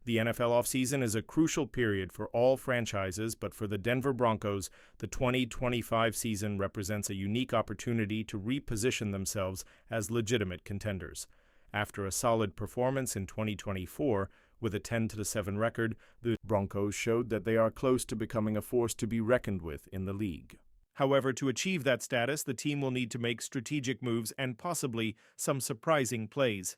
The NFL offseason is a crucial period for all franchises, but for the Denver Broncos, the 2025 season represents a unique opportunity to reposition themselves as legitimate contenders. After a solid performance in 2024, with a 10-7 record, the Broncos showed that they are close to becoming a force to be reckoned with in the league. However, to achieve that status, the team will need to make strategic moves and possibly some surprising plays.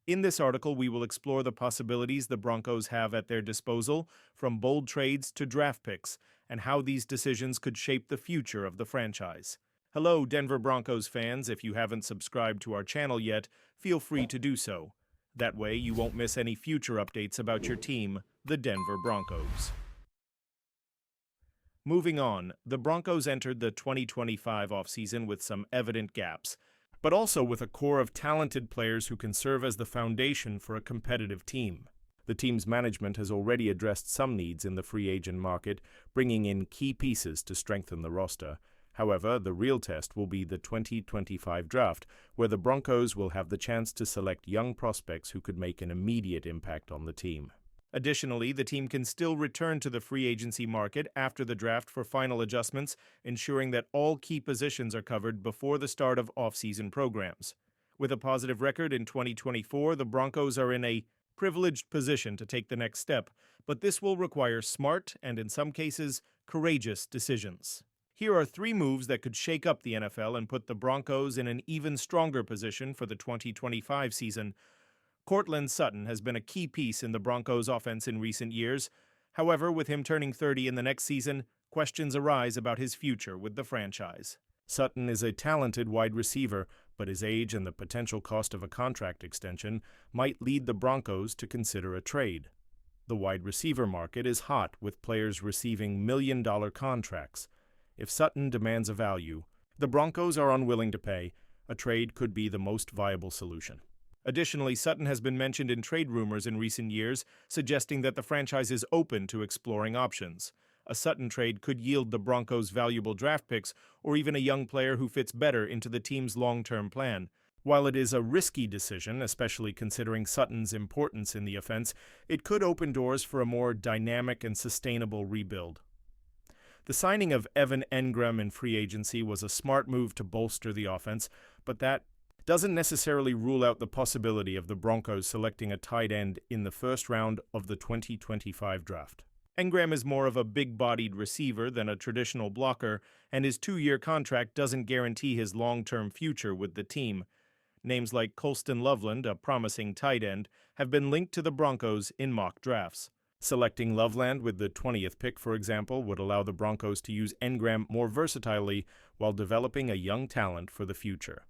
In this article, we will explore the possibilities the Broncos have at their disposal, from bold trades to draft picks, and how these decisions could shape the future of the franchise. Hello, Denver Broncos fans. If you haven't subscribed to our channel yet, feel free to do so. That way, you won't miss any future updates about your team, the Denver Broncos. Moving on, the Broncos entered the 2025 offseason with some evident gaps, but also with a core of talented players who can serve as the foundation for a competitive team. The team's management has already addressed some needs in the free agent market, bringing in key pieces to strengthen the roster. However, the real test will be the 2025 draft, where the Broncos will have the chance to select young prospects who could make an immediate impact on the team. Additionally, the team can still return to the free agency market after the draft for final adjustments, ensuring that all key positions are covered before the start of off-season programs. With a positive record in 2024, the Broncos are in a privileged position to take the next step, but this will require smart and, in some cases, courageous decisions. Here are 3 moves that could shake up the NFL and put the Broncos in an even stronger position for the 2025 season. Courtland Sutton has been a key piece in the Broncos' offense in recent years. However, with him turning 30 in the next season, questions arise about his future with the franchise. Sutton is a talented wide receiver, but his age and the potential cost of a contract extension might lead the Broncos to consider a trade. The wide receiver market is hot, with players receiving million-dollar contracts. If Sutton demands a value the Broncos are unwilling to pay, a trade could be the most viable solution. Additionally, Sutton has been mentioned in trade rumors in recent years, suggesting that the franchise is open to exploring options. A Sutton trade could yield the Broncos valuable draft picks or even a young player who fits better into the team's long-term plan. While it is a risky decision, especially considering Sutton's importance in the offense, it could open doors for a more dynamic and sustainable rebuild. The signing of Evan Engram in free agency was a smart move to bolster the offense, but that doesn't necessarily rule out the possibility of the Broncos selecting a tight end in the first round of the 2025 draft. Engram is more of a big-bodied receiver than a traditional blocker, and his 2-year contract doesn't guarantee his long-term future with the team. Names like Colston Loveland, a promising tight end, have been linked to the Broncos in mock drafts. Selecting Loveland with the 20th pick, for example, would allow the Broncos to use Engram more versatilely while developing a young talent for the future.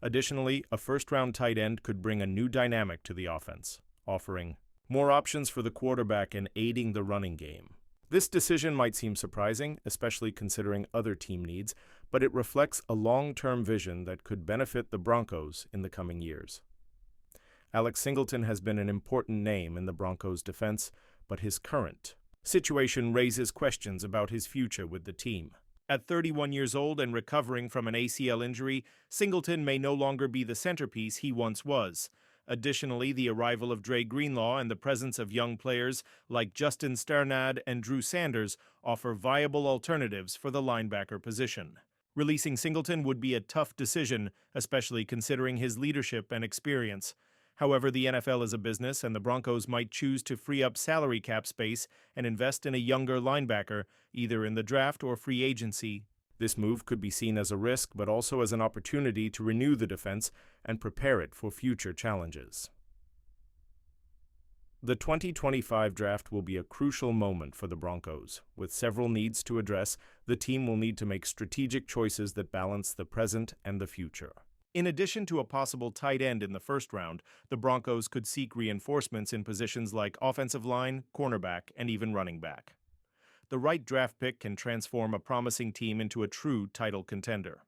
Additionally, a first-round tight end could bring a new dynamic to the offense, offering more options for the quarterback and aiding the running game. This decision might seem surprising, especially considering other team needs, but it reflects a long-term vision that could benefit the Broncos in the coming years. Alex Singleton has been an important name in the Broncos' defense, but his current situation raises questions about his future with the team. At 31 years old and recovering from an ACL injury, Singleton may no longer be the centerpiece he once was. Additionally, the arrival of Dre Greenlaw and the presence of young players like Justin Sternad and Drew Sanders offer viable alternatives for the linebacker position. Releasing Singleton would be a tough decision, especially considering his leadership and experience. However, the NFL is a business, and the Broncos might choose to free up salary cap space and invest in a younger linebacker, either in the draft or free agency. This move could be seen as a risk, but also as an opportunity to renew the defense and prepare it for future challenges. The 2025 draft will be a crucial moment for the Broncos. With several needs to address, the team will need to make strategic choices that balance the present and the future. In addition to a possible tight end in the first round, the Broncos could seek reinforcements in positions like offensive line, cornerback, and even running back. The right draft pick can transform a promising team into a true title contender.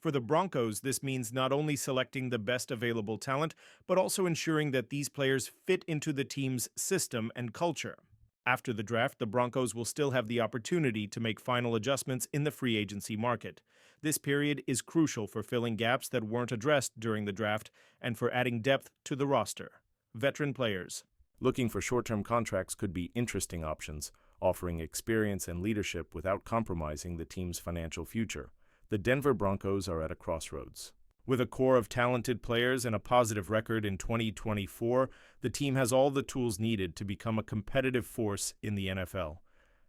For the Broncos, this means not only selecting the best available talent, but also ensuring that these players fit into the team's system and culture. After the draft, the Broncos will still have the opportunity to make final adjustments in the free agency market. This period is crucial for filling gaps that weren't addressed during the draft and for adding depth to the roster. Veteran players, Looking for short-term contracts could be interesting options, offering experience and leadership without compromising the team's financial future. The Denver Broncos are at a crossroads. With a core of talented players and a positive record in 2024, the team has all the tools needed to become a competitive force in the NFL.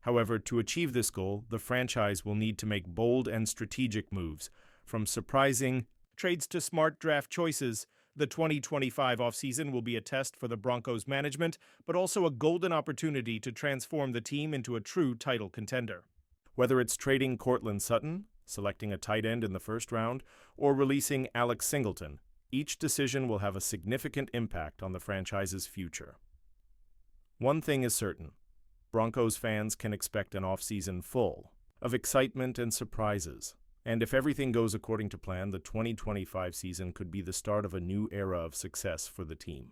However, to achieve this goal, the franchise will need to make bold and strategic moves. From surprising trades to smart draft choices, the 2025 offseason will be a test for the Broncos management, but also a golden opportunity to transform the team into a true title contender. Whether it's trading Courtland Sutton, selecting a tight end in the first round, or releasing Alex Singleton, each decision will have a significant impact on the franchise's future. One thing is certain: Broncos fans can expect an offseason full of excitement and surprises. And if everything goes according to plan, the 2025 season could be the start of a new era of success for the team.